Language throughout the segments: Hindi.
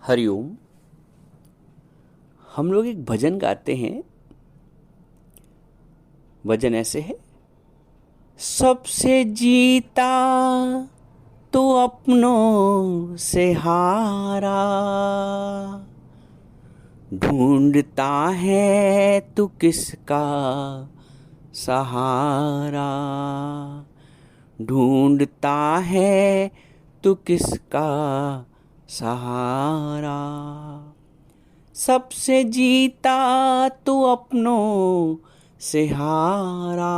हरिओम। हम लोग एक भजन गाते हैं। भजन ऐसे है। सबसे जीता तो अपनों से हारा, ढूंढता है तू किसका सहारा, ढूंढता है तू किसका सहारा। सबसे जीता तू अपनों से हारा,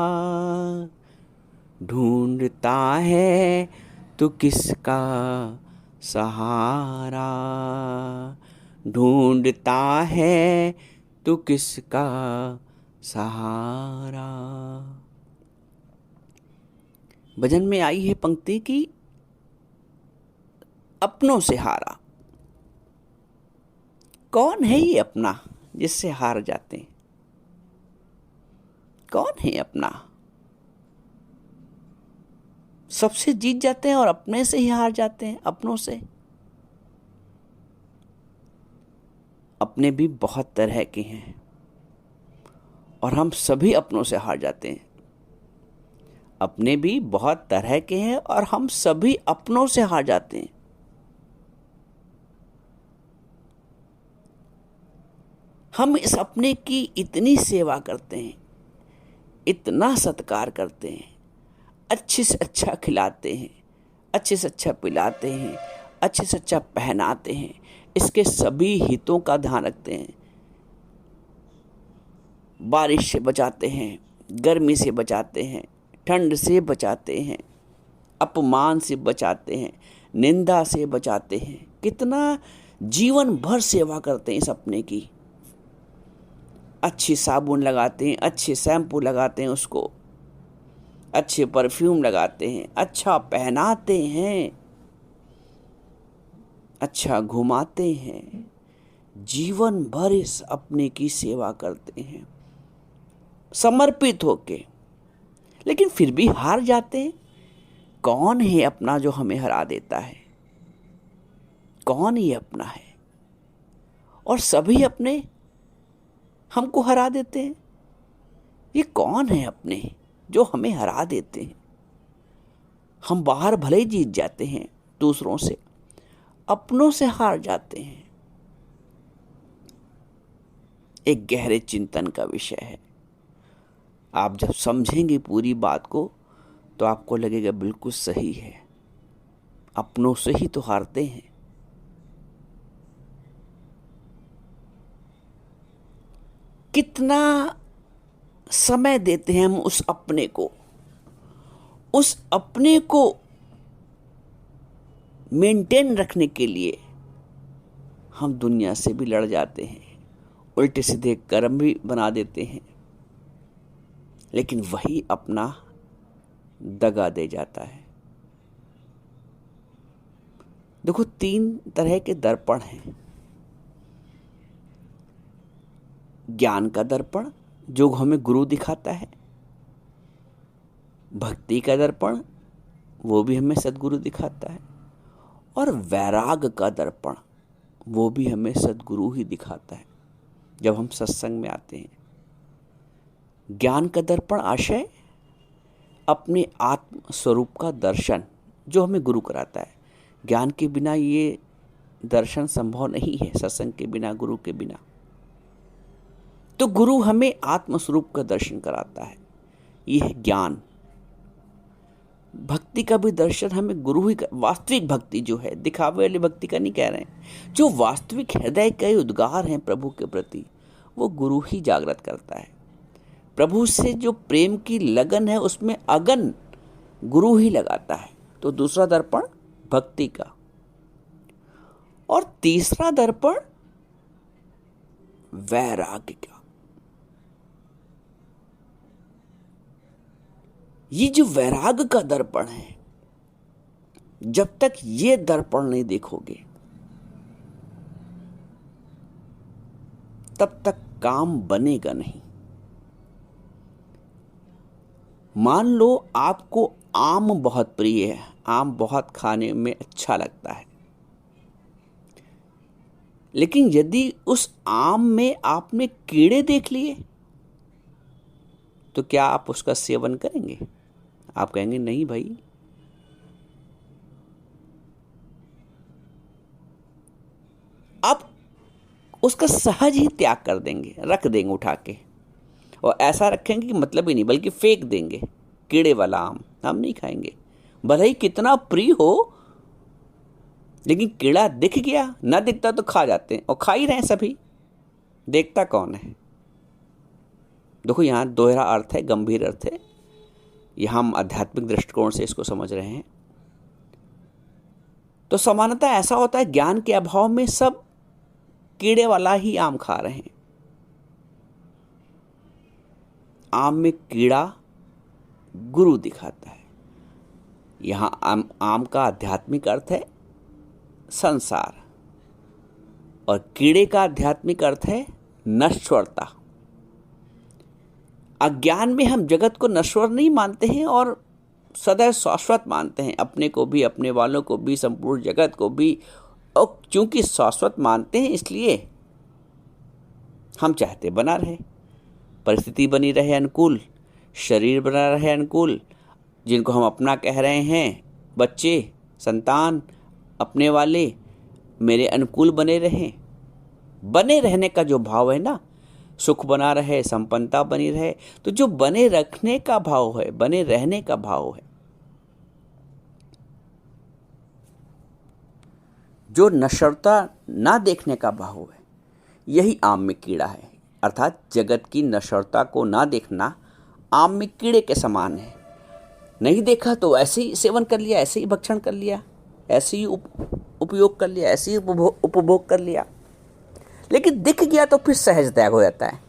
ढूंढता है तू किसका सहारा, ढूंढता है तू किसका सहारा। भजन में आई है पंक्ति की अपनों से हारा। कौन है ये अपना जिससे हार जाते हैं? कौन है अपना? सबसे जीत जाते हैं और अपने से ही हार जाते हैं। अपनों से अपने भी बहुत तरह के हैं और हम सभी अपनों से हार जाते हैं। अपने भी बहुत तरह के हैं और हम सभी अपनों से हार जाते हैं। हम इस अपने की इतनी सेवा करते हैं, इतना सत्कार करते हैं, अच्छे से अच्छा खिलाते हैं, अच्छे से अच्छा पिलाते हैं, अच्छे से अच्छा पहनाते हैं, इसके सभी हितों का ध्यान रखते हैं। बारिश से बचाते हैं, गर्मी से बचाते हैं, ठंड से बचाते हैं, अपमान से बचाते हैं, निंदा से बचाते हैं। कितना जीवन भर सेवा करते हैं इस अपने की। अच्छी साबुन लगाते हैं, अच्छे शैम्पू लगाते हैं, उसको अच्छे परफ्यूम लगाते हैं, अच्छा पहनाते हैं, अच्छा घुमाते हैं, जीवन भर इस अपने की सेवा करते हैं समर्पित होके, लेकिन फिर भी हार जाते हैं। कौन है अपना जो हमें हरा देता है? कौन ये अपना है? और सभी अपने हमको हरा देते हैं। ये कौन है अपने जो हमें हरा देते हैं? हम बाहर भले ही जीत जाते हैं दूसरों से, अपनों से हार जाते हैं। एक गहरे चिंतन का विषय है। आप जब समझेंगे पूरी बात को तो आपको लगेगा बिल्कुल सही है। अपनों से ही तो हारते हैं। कितना समय देते हैं हम उस अपने को, उस अपने को मेंटेन रखने के लिए हम दुनिया से भी लड़ जाते हैं, उल्टे सीधे कर्म भी बना देते हैं, लेकिन वही अपना दगा दे जाता है। देखो, 3 तरह के दर्पण हैं। ज्ञान का दर्पण जो हमें गुरु दिखाता है, भक्ति का दर्पण वो भी हमें सद्गुरु दिखाता है, और वैराग का दर्पण वो भी हमें सद्गुरु ही दिखाता है जब हम सत्संग में आते हैं। ज्ञान का दर्पण आशय अपने आत्म स्वरूप का दर्शन जो हमें गुरु कराता है। ज्ञान के बिना ये दर्शन संभव नहीं है, सत्संग के बिना, गुरु के बिना। तो गुरु हमें आत्म स्वरूप का दर्शन कराता है, ये है ज्ञान। भक्ति का भी दर्शन हमें गुरु ही वास्तविक भक्ति जो है, दिखावे वाली भक्ति का नहीं कह रहे हैं, जो वास्तविक हृदय के उद्गार हैं प्रभु के प्रति, वो गुरु ही जागृत करता है। प्रभु से जो प्रेम की लगन है उसमें अगन गुरु ही लगाता है। तो दूसरा दर्पण भक्ति का, और तीसरा दर्पण वैराग्य का। ये जो वैराग का दर्पण है, जब तक ये दर्पण नहीं देखोगे तब तक काम बनेगा नहीं। मान लो आपको आम बहुत प्रिय है, आम बहुत खाने में अच्छा लगता है, लेकिन यदि उस आम में आपने कीड़े देख लिए तो क्या आप उसका सेवन करेंगे? आप कहेंगे नहीं भाई, आप उसका सहज ही त्याग कर देंगे, रख देंगे उठा के, और ऐसा रखेंगे कि मतलब ही नहीं, बल्कि फेंक देंगे। कीड़े वाला आम हम नहीं खाएंगे, भले ही कितना प्रिय हो, लेकिन कीड़ा दिख गया, ना दिखता तो खा जाते हैं, और खा ही रहे हैं सभी, देखता कौन है? देखो यहाँ दोहरा अर्थ है, गंभीर अर्थ है। यहाँ हम आध्यात्मिक दृष्टिकोण से इसको समझ रहे हैं। तो समानता ऐसा होता है, ज्ञान के अभाव में सब कीड़े वाला ही आम खा रहे हैं। आम में कीड़ा गुरु दिखाता है। यहाँ आम का आध्यात्मिक अर्थ है संसार, और कीड़े का आध्यात्मिक अर्थ है नश्वरता। अज्ञान में हम जगत को नश्वर नहीं मानते हैं और सदैव शाश्वत मानते हैं, अपने को भी, अपने वालों को भी, संपूर्ण जगत को भी। और चूंकि शाश्वत मानते हैं इसलिए हम चाहते बना रहे, परिस्थिति बनी रहे अनुकूल, शरीर बना रहे अनुकूल, जिनको हम अपना कह रहे हैं, बच्चे, संतान, अपने वाले मेरे अनुकूल बने रहें। बने रहने का जो भाव है ना, सुख बना रहे, संपन्नता बनी रहे, तो जो बने रखने का भाव है, बने रहने का भाव है, जो नश्वरता ना देखने का भाव है, यही आम में कीड़ा है। अर्थात जगत की नश्वरता को ना देखना आम में कीड़े के समान है। नहीं देखा तो ऐसे ही सेवन कर लिया, ऐसे ही भक्षण कर लिया, ऐसे ही उपयोग कर लिया, ऐसे ही उपभोग कर लिया। लेकिन दिख गया तो फिर सहज त्याग हो जाता है।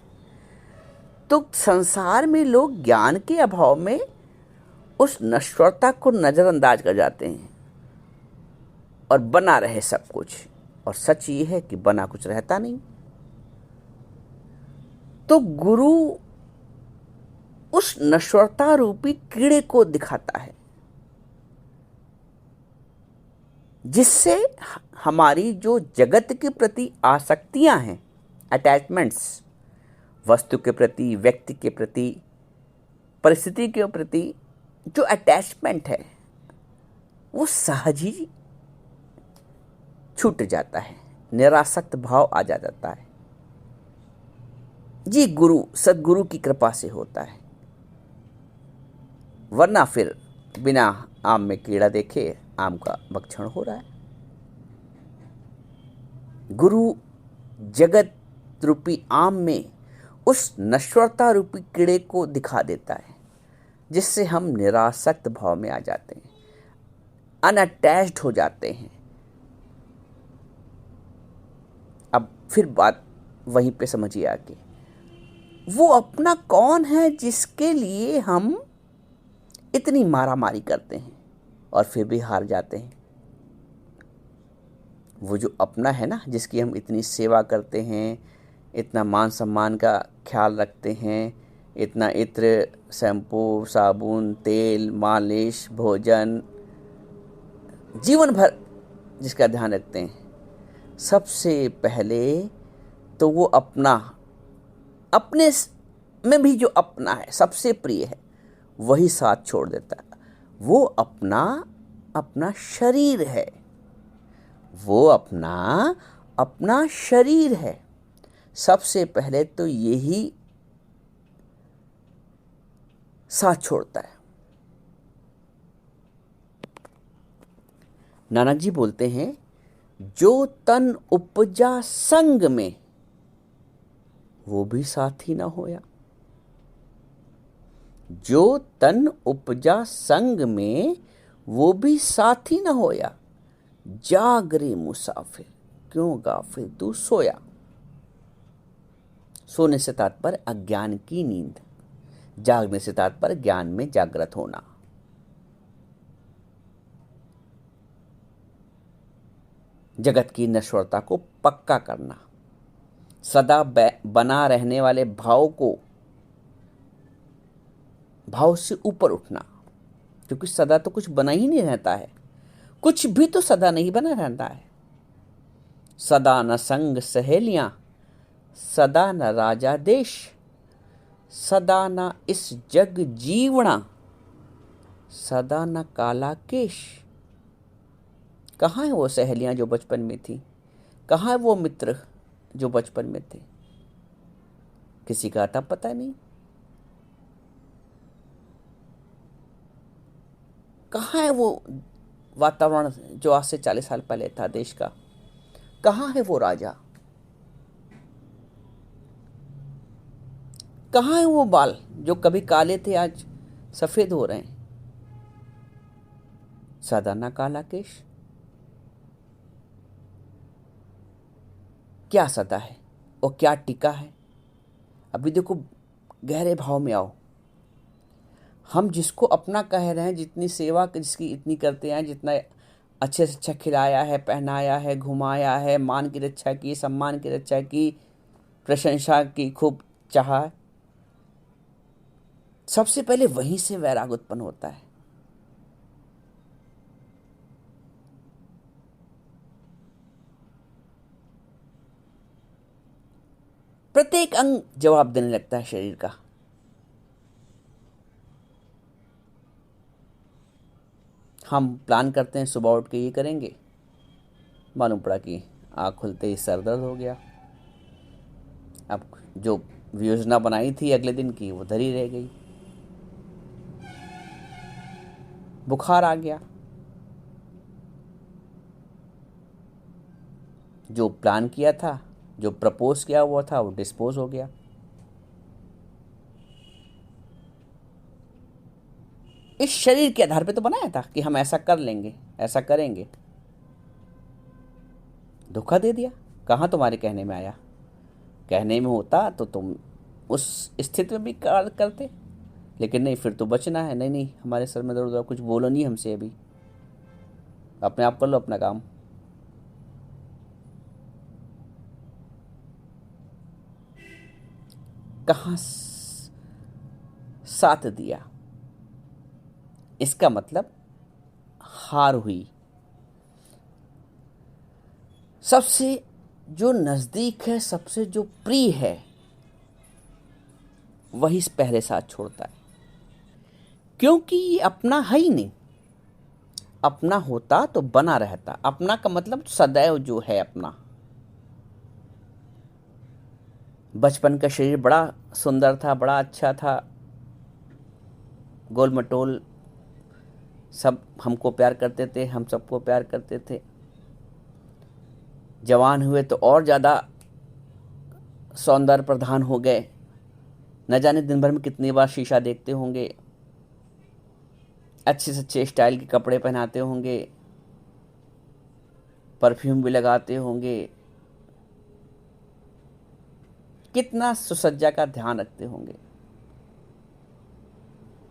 तो संसार में लोग ज्ञान के अभाव में उस नश्वरता को नज़रअंदाज कर जाते हैं और बना रहे सब कुछ, और सच ये है कि बना कुछ रहता नहीं। तो गुरु उस नश्वरता रूपी कीड़े को दिखाता है, जिससे हमारी जो जगत के प्रति आसक्तियां हैं, अटैचमेंट्स, वस्तु के प्रति, व्यक्ति के प्रति, परिस्थिति के प्रति जो अटैचमेंट है, वो सहज ही छूट जाता है, निरासक्त भाव आ जाता है। जी गुरु, सदगुरु की कृपा से होता है, वरना फिर बिना आम में कीड़ा देखे आम का भक्षण हो रहा है। गुरु जगत रूपी आम में उस नश्वरता रूपी कीड़े को दिखा देता है, जिससे हम निरासक्त भाव में आ जाते हैं, अनअटैच्ड हो जाते हैं। अब फिर बात वहीं पे समझिए आगे, वो अपना कौन है जिसके लिए हम इतनी मारामारी करते हैं और फिर भी हार जाते हैं? वो जो अपना है ना, जिसकी हम इतनी सेवा करते हैं, इतना मान सम्मान का ख्याल रखते हैं, इतना इत्र, शैम्पू, साबुन, तेल, मालिश, भोजन, जीवन भर जिसका ध्यान रखते हैं, सबसे पहले तो वो अपना, अपने में भी जो अपना है, सबसे प्रिय है, वही साथ छोड़ देता है। वो अपना शरीर है, वो अपना शरीर है। सबसे पहले तो यही साथ छोड़ता है। नानक जी बोलते हैं, जो तन उपजा संग में, वो भी साथी न होया। जो तन उपजा संग में, वो भी साथी न होया। जागरे मुसाफिर, क्यों गाफिल तू सोया। सोने से तात्पर्य अज्ञान की नींद, जागने से तात्पर्य ज्ञान में जागृत होना। जगत की नश्वरता को पक्का करना, सदा बना रहने वाले भाव से ऊपर उठना, क्योंकि सदा तो कुछ बना ही नहीं रहता है, कुछ भी तो सदा नहीं बना रहता है। सदा न संग सहेलियां, सदा न राजा देश, सदा न इस जग जीवना, सदा न काला केश। कहाँ है वो सहेलियां जो बचपन में थी? कहाँ है वो मित्र जो बचपन में थे? किसी का आता पता नहीं। कहाँ है वो वातावरण जो आज से 40 साल पहले था देश का? कहाँ है वो राजा? कहाँ है वो बाल जो कभी काले थे आज सफेद हो रहे हैं? सदा ना काला केश। क्या सदा है और क्या टिका है? अभी देखो, गहरे भाव में आओ। हम जिसको अपना कह रहे हैं, जितनी सेवा जिसकी इतनी करते हैं, जितना अच्छे से अच्छा खिलाया है, पहनाया है, घुमाया है, मान की रक्षा की, सम्मान की रक्षा की, प्रशंसा की खूब चाहा, सबसे पहले वहीं से वैराग उत्पन्न होता है। प्रत्येक अंग जवाब देने लगता है शरीर का। हम प्लान करते हैं सुबह उठ के ये करेंगे, मालूम पड़ा कि आँख खुलते ही सर दर्द हो गया। अब जो योजना बनाई थी अगले दिन की वो धरी रह गई, बुखार आ गया। जो प्लान किया था, जो प्रपोज किया हुआ था, वो डिस्पोज हो गया। इस शरीर के आधार पे तो बनाया था कि हम ऐसा कर लेंगे, ऐसा करेंगे। धोखा दे दिया। कहाँ तुम्हारे कहने में आया? कहने में होता तो तुम उस स्थिति में भी कार्य करते, लेकिन नहीं, फिर तो बचना है। नहीं नहीं, हमारे सर में दर्द हो, कुछ बोलो नहीं हमसे, अभी अपने आप कर लो अपना काम। कहाँ साथ दिया? इसका मतलब हार हुई। सबसे जो नजदीक है, सबसे जो प्रिय है, वही पहले साथ छोड़ता है, क्योंकि ये अपना है ही नहीं। अपना होता तो बना रहता। अपना का मतलब सदैव जो है अपना। बचपन का शरीर बड़ा सुंदर था, बड़ा अच्छा था, गोल मटोल, सब हमको प्यार करते थे, हम सबको प्यार करते थे। जवान हुए तो और ज़्यादा सौंदर्य प्रधान हो गए। न जाने दिन भर में कितनी बार शीशा देखते होंगे, अच्छे से अच्छे स्टाइल के कपड़े पहनाते होंगे, परफ्यूम भी लगाते होंगे, कितना सुसज्जा का ध्यान रखते होंगे।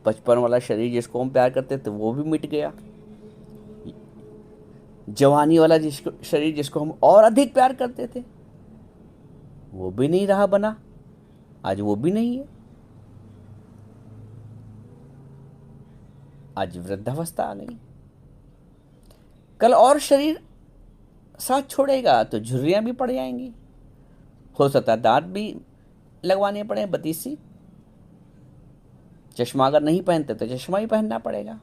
बचपन वाला शरीर जिसको हम प्यार करते थे वो भी मिट गया। जवानी वाला जिसको शरीर जिसको हम और अधिक प्यार करते थे वो भी नहीं रहा बना, आज वो भी नहीं है। आज वृद्धावस्था आ गई। कल और शरीर साथ छोड़ेगा तो झुर्रियां भी पड़ जाएंगी, हो सकता है दांत भी लगवाने पड़े, बतीसी। चश्मा अगर नहीं पहनते तो चश्मा ही पहनना पड़ेगा।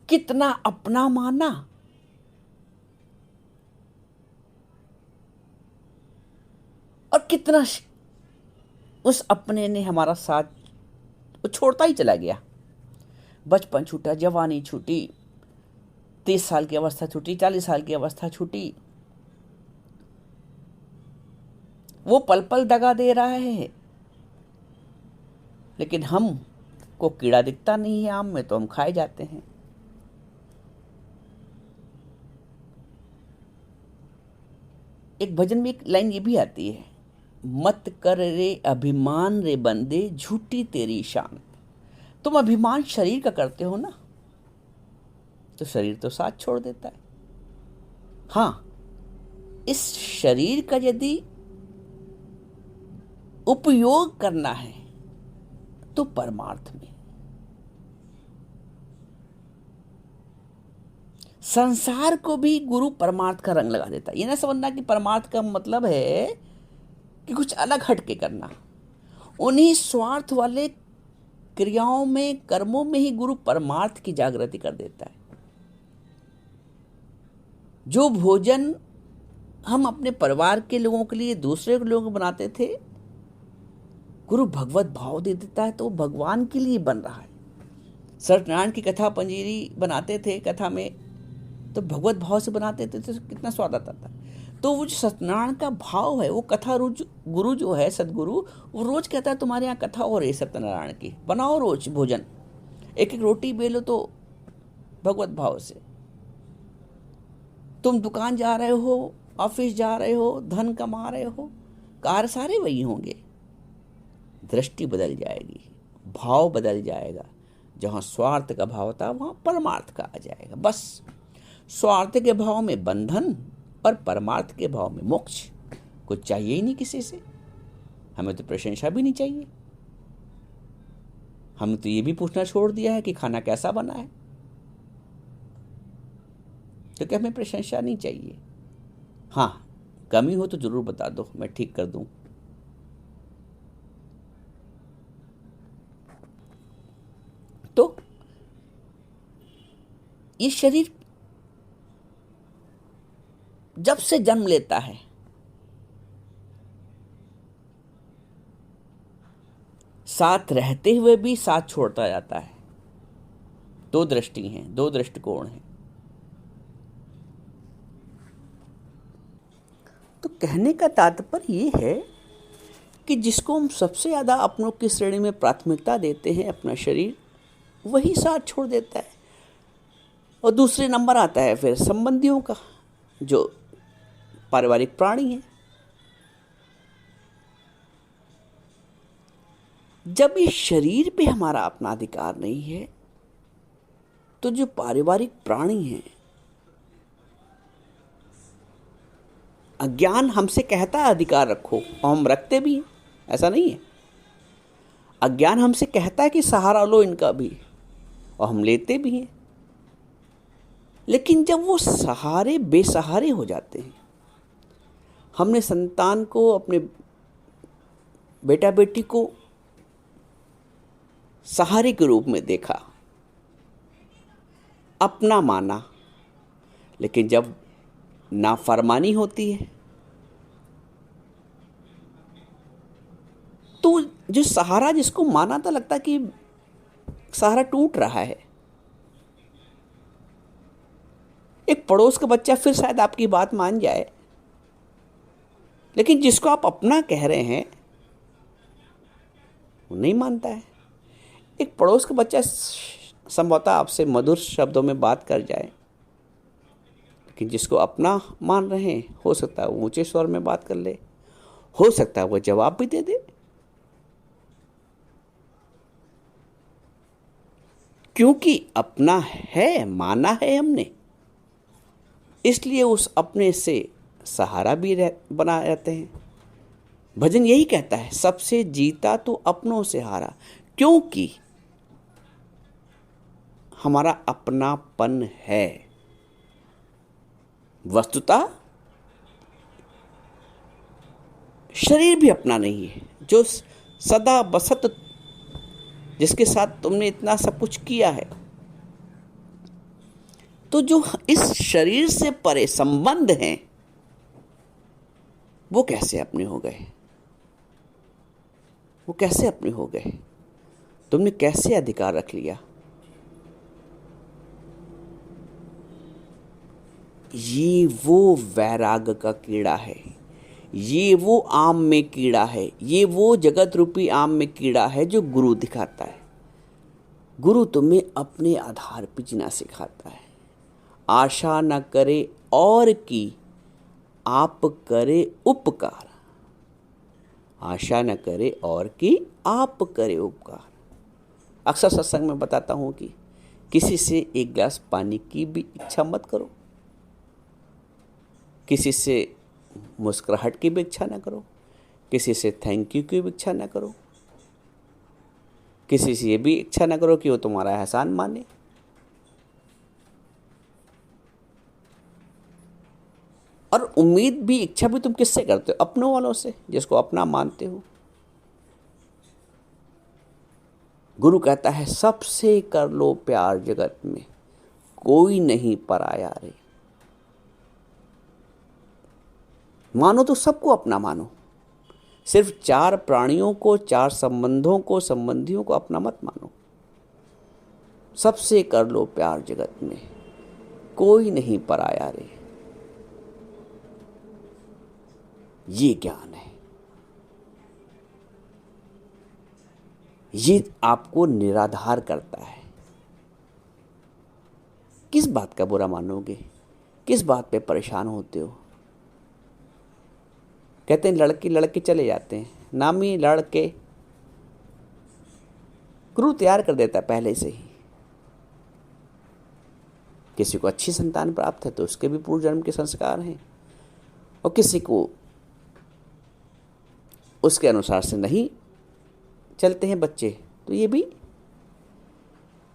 कितना अपना माना, और कितना उस अपने ने हमारा साथ वो छोड़ता ही चला गया। बचपन छूटा, जवानी छूटी, 30 साल की अवस्था छूटी, 40 साल की अवस्था छूटी। वो पल पल दगा दे रहा है, लेकिन हम को कीड़ा दिखता नहीं है आम में, तो हम खाए जाते हैं। एक भजन में एक लाइन ये भी आती है, मत कर रे अभिमान रे बंदे, झूठी तेरी शान। तुम अभिमान शरीर का करते हो ना, तो शरीर तो साथ छोड़ देता है। हाँ, इस शरीर का यदि उपयोग करना है तो परमार्थ में। संसार को भी गुरु परमार्थ का रंग लगा देता है। ये ना समझना कि परमार्थ का मतलब है कि कुछ अलग हट के करना। उन्हीं स्वार्थ वाले क्रियाओं में, कर्मों में ही गुरु परमार्थ की जागृति कर देता है। जो भोजन हम अपने परिवार के लोगों के लिए, दूसरे के लोगों को बनाते थे, गुरु भगवत भाव दे देता है तो वो भगवान के लिए बन रहा है। सत्यनारायण की कथा पंजीरी बनाते थे, कथा में तो भगवत भाव से बनाते थे तो कितना स्वाद आता था। तो वो जो सत्यनारायण का भाव है, वो कथा रोज गुरु जो है सदगुरु, वो रोज कहता है तुम्हारे यहाँ कथा हो रही है सत्यनारायण की, बनाओ रोज भोजन, एक एक रोटी बेलो तो भगवत भाव से। तुम दुकान जा रहे हो, ऑफिस जा रहे हो, धन कमा रहे हो, कार्य सारे वही होंगे, दृष्टि बदल जाएगी, भाव बदल जाएगा। जहाँ स्वार्थ का भाव था वहाँ परमार्थ का आ जाएगा। बस स्वार्थ के भाव में बंधन और परमार्थ के भाव में मोक्ष। कुछ चाहिए ही नहीं किसी से, हमें तो प्रशंसा भी नहीं चाहिए। हमने तो ये भी पूछना छोड़ दिया है कि खाना कैसा बना है, क्योंकि हमें प्रशंसा नहीं चाहिए। हाँ, कमी हो तो जरूर बता दो, मैं ठीक कर दूं। तो ये शरीर जब से जन्म लेता है, साथ रहते हुए भी साथ छोड़ता जाता है। दो दृष्टि हैं, दो दृष्टिकोण हैं। तो कहने का तात्पर्य ये है कि जिसको हम सबसे ज़्यादा अपनों की श्रेणी में प्राथमिकता देते हैं, अपना शरीर, वही साथ छोड़ देता है। और दूसरे नंबर आता है फिर संबंधियों का, जो पारिवारिक प्राणी हैं। जब इस शरीर पे हमारा अपना अधिकार नहीं है, तो जो पारिवारिक प्राणी हैं, अज्ञान हमसे कहता है अधिकार रखो, और हम रखते भी हैं, ऐसा नहीं है। अज्ञान हमसे कहता है कि सहारा लो इनका भी, और हम लेते भी हैं। लेकिन जब वो सहारे बेसहारे हो जाते हैं, हमने संतान को, अपने बेटा बेटी को सहारे के रूप में देखा, अपना माना, लेकिन जब नाफरमानी होती है तो जो सहारा जिसको माना था, लगता कि सहारा टूट रहा है। एक पड़ोस का बच्चा फिर शायद आपकी बात मान जाए, लेकिन जिसको आप अपना कह रहे हैं वो नहीं मानता है। एक पड़ोस का बच्चा संभवतः आपसे मधुर शब्दों में बात कर जाए, लेकिन जिसको अपना मान रहे हैं, हो सकता है वो ऊंचे स्वर में बात कर ले, हो सकता है वो जवाब भी दे दे। क्योंकि अपना है, माना है हमने, इसलिए उस अपने से सहारा भी बना रहते हैं। भजन यही कहता है, सबसे जीता तो अपनों से हारा। क्योंकि हमारा अपनापन है। वस्तुतः शरीर भी अपना नहीं है, जो सदा बसत, जिसके साथ तुमने इतना सब कुछ किया है। तो जो इस शरीर से परे संबंध हैं, वो कैसे अपने हो गए? वो कैसे अपने हो गए? तुमने कैसे अधिकार रख लिया? ये वो वैराग का कीड़ा है, ये वो आम में कीड़ा है, ये वो जगत रूपी आम में कीड़ा है जो गुरु दिखाता है। गुरु तुम्हें अपने आधार पर जीना सिखाता है। आशा न करे और की, आप करे उपकार। आशा न करे और की, आप करे उपकार। अक्सर सत्संग में बताता हूँ कि किसी से एक गिलास पानी की भी इच्छा मत करो, किसी से मुस्कुराहट की भी इच्छा ना करो, किसी से थैंक यू की भी इच्छा ना करो, किसी से ये भी इच्छा ना करो कि वो तुम्हारा एहसान माने। और उम्मीद भी, इच्छा भी तुम किससे करते हो? अपनों वालों से, जिसको अपना मानते हो। गुरु कहता है सबसे कर लो प्यार जगत में, कोई नहीं पराया रे। मानो तो सबको अपना मानो, सिर्फ 4 प्राणियों को, 4 संबंधों को, संबंधियों को अपना मत मानो। सबसे कर लो प्यार जगत में, कोई नहीं पराया रे। ये ज्ञान है, ये आपको निराधार करता है। किस बात का बुरा मानोगे? किस बात पे परेशान होते हो? कहते हैं लड़के लड़के चले जाते हैं, नामी लड़के। गुरु तैयार कर देता है पहले से ही। किसी को अच्छी संतान प्राप्त है तो उसके भी पूर्व जन्म के संस्कार हैं, और किसी को उसके अनुसार से नहीं चलते हैं बच्चे, तो ये भी।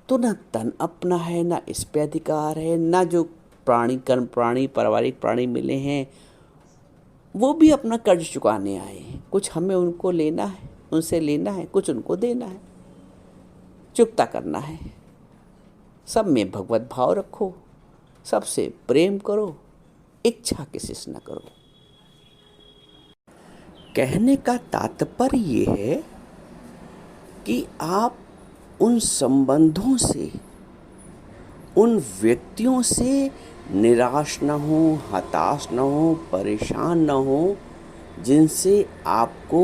तो ना तन अपना है, ना इस पे अधिकार है, ना जो प्राणी, कर्म प्राणी, पारिवारिक प्राणी मिले हैं वो भी अपना कर्ज चुकाने आए हैं। कुछ हमें उनको लेना है, उनसे लेना है, कुछ उनको देना है, चुकता करना है। सब में भगवत भाव रखो, सबसे प्रेम करो, इच्छा किसी से न करो। कहने का तात्पर्य ये है कि आप उन संबंधों से, उन व्यक्तियों से निराश न हो, हताश न हो, परेशान न हो, जिनसे आपको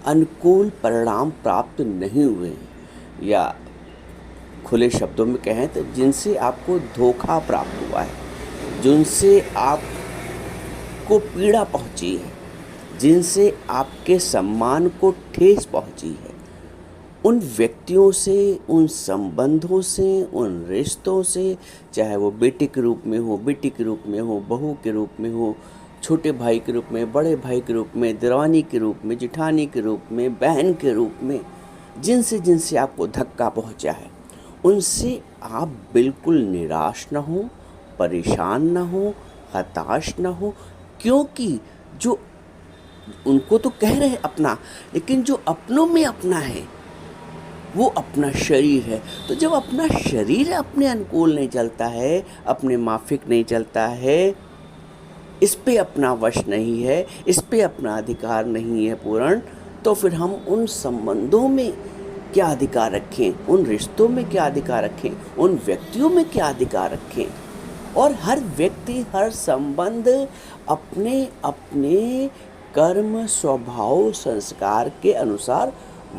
अनुकूल परिणाम प्राप्त नहीं हुए, या खुले शब्दों में कहें तो जिनसे आपको धोखा प्राप्त हुआ है, जिनसे आपको पीड़ा पहुंची है, जिनसे आपके सम्मान को ठेस पहुंची है। उन व्यक्तियों से, उन संबंधों से, उन रिश्तों से, चाहे वो बेटे के रूप में हो, बेटी के रूप में हो, बहू के रूप में हो, छोटे भाई के रूप में, बड़े भाई के रूप में, देवरानी के रूप में, जिठानी के रूप में, बहन के रूप में, जिनसे जिनसे आपको धक्का पहुंचा है, उनसे आप बिल्कुल निराश न हो, परेशान न हो, हताश न हो। क्योंकि जो उनको तो कह रहे अपना, लेकिन जो अपनों में अपना है वो अपना शरीर है। तो जब अपना शरीर अपने अनुकूल नहीं चलता है, अपने माफिक नहीं चलता है, इस पे अपना वश नहीं है, इस पे अपना अधिकार नहीं है पूर्ण, तो फिर हम उन संबंधों में क्या अधिकार रखें, उन रिश्तों में क्या अधिकार रखें, उन व्यक्तियों में क्या अधिकार रखें। और हर व्यक्ति, हर संबंध अपने अपने कर्म, स्वभाव, संस्कार के अनुसार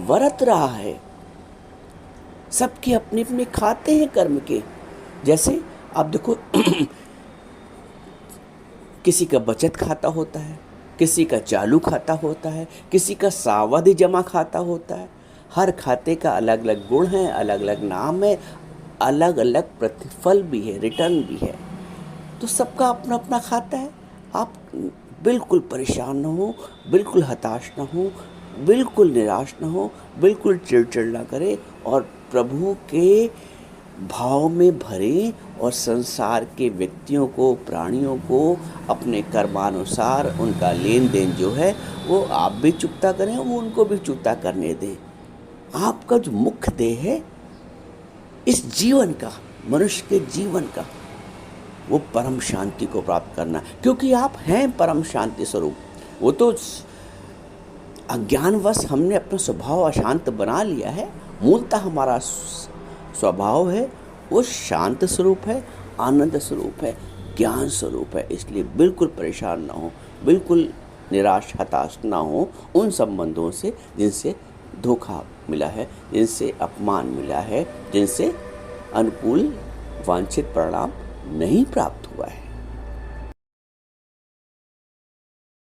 वर्त रहा है। सबके अपने अपने खाते हैं कर्म के। जैसे आप देखो किसी का बचत खाता होता है, किसी का चालू खाता होता है, किसी का सावधि जमा खाता होता है। हर खाते का अलग अलग गुण है, अलग अलग नाम है, अलग अलग प्रतिफल भी है, रिटर्न भी है। तो सबका अपना अपना खाता है। आप बिल्कुल परेशान न हो, बिल्कुल हताश न हो, बिल्कुल निराश न हो, बिल्कुल चिड़चिड़ न करें, और प्रभु के भाव में भरे, और संसार के व्यक्तियों को, प्राणियों को अपने कर्मानुसार उनका लेन देन जो है वो आप भी चुकता करें, वो उनको भी चुकता करने दें। आपका जो मुख्य ध्येय है इस जीवन का, मनुष्य के जीवन का, वो परम शांति को प्राप्त करना, क्योंकि आप हैं परम शांति स्वरूप। वो तो अज्ञानवश हमने अपना स्वभाव अशांत बना लिया है। मूलतः हमारा स्वभाव है वो शांत स्वरूप है, आनंद स्वरूप है, ज्ञान स्वरूप है। इसलिए बिल्कुल परेशान ना हो, बिल्कुल निराश हताश ना हो उन संबंधों से जिनसे धोखा मिला है, जिनसे अपमान मिला है, जिनसे अनुकूल वांछित परिणाम नहीं प्राप्त हुआ है।